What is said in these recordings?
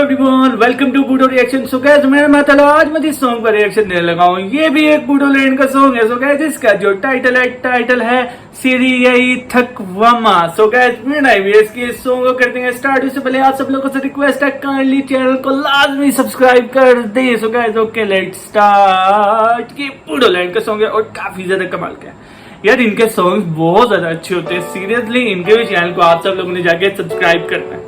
Everyone, welcome to Boodo reaction. So guys, मैं आज मैं इस सॉन्ग पर रिएक्शन देने लगा हूँ। ये भी एक बूडोलैंड का सॉन्ग है। सो गाइस, इसका जो टाइटल है सिरियई थकवमा। सो गाइस, बिना इसकी इस सॉन्ग को करते हैं स्टार्ट। उससे पहले आप सब लोगों से रिक्वेस्ट है, काइंडली चैनल को लाजमी सब्सक्राइब कर दे। So guys, okay let's start. ये बूडोलैंड का सॉन्ग है और काफी ज्यादा कमाल का है यार। इनके सॉन्ग्स बहुत ज्यादा अच्छे होते हैं। सीरियसली इनके भी चैनल को आप सब लोगों ने जाके सब्सक्राइब करना है।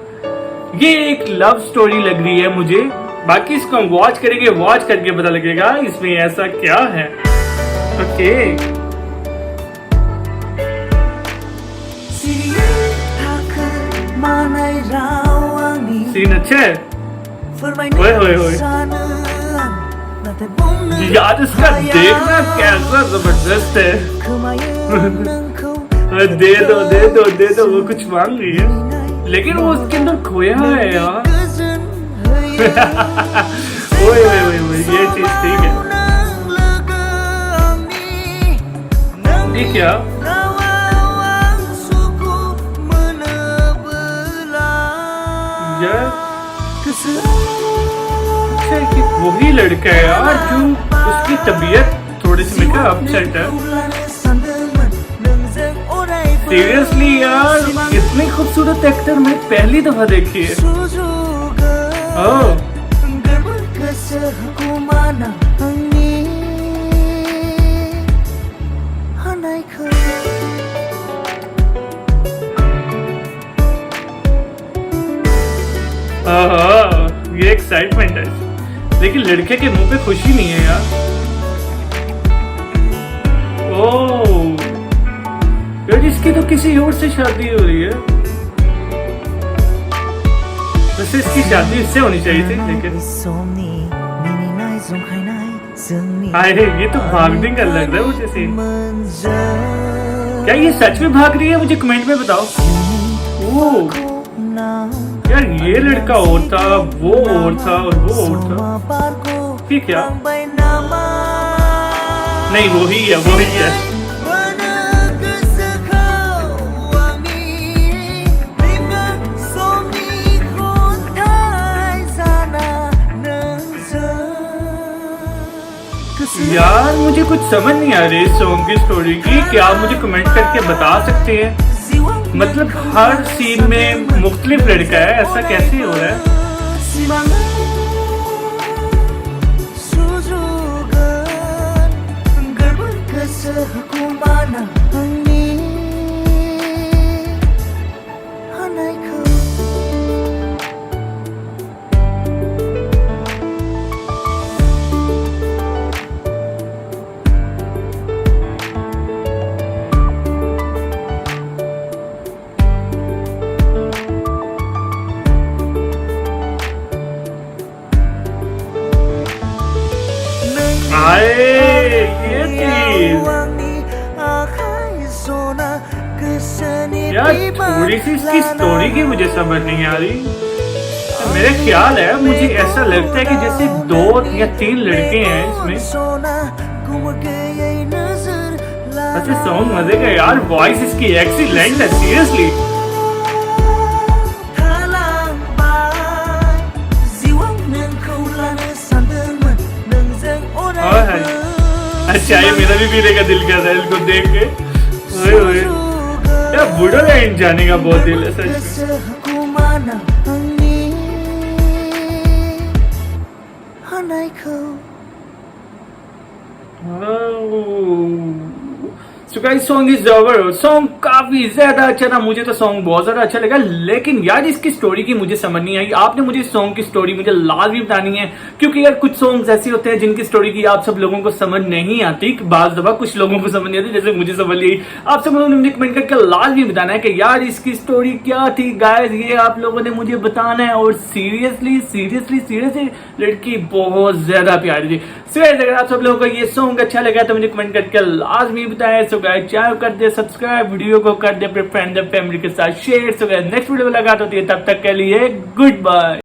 ये एक लव स्टोरी लग रही है मुझे। बाकी इसको हम वॉच करेंगे, वॉच करके पता लगेगा इसमें ऐसा क्या है। ओके, सीन अच्छा है। ओए ओए ओए यार, इसका देखना कैसा जबरदस्त है। दे दो दे दो दे दो, वो कुछ मांग रही है लेकिन वो उसके अंदर खोया है यार। ओए ओए ओए ओए, ये चीज ठीक है। ये क्या यार, अच्छा कि वही लड़का है यार जो उसकी तबीयत थोड़ी सी मेरे अपसेट है। सीरियसली यार, इतनी खूबसूरत एक्टर मैं पहली दफा देखी है। ओह, ये एक्साइटमेंट है, लेकिन लड़के के मुंह पे खुशी नहीं है यार। ओह यार, इसकी तो किसी और से शादी हो रही है। वैसे इसकी शादी इससे होनी चाहिए थी, लेकिन अरे ये तो भागने का लग रहा है मुझे सीन। क्या ये सच में भाग रही है? मुझे कमेंट में बताओ। ओह यार, ये लड़का और था, वो और था और वो और था। ठीक है, नहीं वही है, वही है। यार मुझे कुछ समझ नहीं आ रही इस सॉन्ग की स्टोरी की। क्या आप मुझे कमेंट करके बता सकते हैं? मतलब हर सीन में मुख्तलिफ लड़का है, ऐसा कैसे हो रहा है? यार थोड़ी सी इसकी स्टोरी की मुझे समझ नहीं आ रही। तो मेरे ख्याल है, मुझे ऐसा लगता है कि जैसे 2 या 3 लड़के हैं इसमें। अच्छा, सॉन्ग मजे का यार, वॉइस इसकी एक्सीलेंट है सीरियसली। अच्छा, ये मेरा भी पीने का दिल कर रहा है इसको देख के। ओए ओए यार, बूडोलैंड जाने का बहुत दिल है सच में। So guys, song is over। Song काफी ज्यादा अच्छा था, मुझे तो सॉन्ग बहुत ज्यादा अच्छा लगा। लेकिन यार इसकी स्टोरी की मुझे समझ नहीं आई। आपने मुझे सॉन्ग की स्टोरी मुझे लाजमी बतानी है, क्योंकि यार कुछ सॉन्ग्स ऐसे होते हैं जिनकी स्टोरी की आप सब लोगों को समझ नहीं आती। बाज़ दफा कुछ लोगों को समझ नहीं आती, जैसे मुझे समझ नहीं। आप सब लोगों ने मुझे कमेंट करके लाजमी बताना है कि यार इसकी स्टोरी क्या थी। गाइस, ये आप लोगों ने मुझे बताना है। और सीरियसली लड़की बहुत ज्यादा प्यारी थी। अगर आप सब लोगों को ये सॉन्ग अच्छा लगा तो मुझे कमेंट करके लाजमी बताएं। सो गाइस, चैनल कर दे सब्सक्राइब, वीडियो को कर दे अपने फ्रेंड फैमिली के साथ share. So guys, next video में मुलाकात होती है, तब तक के लिए गुड बाय।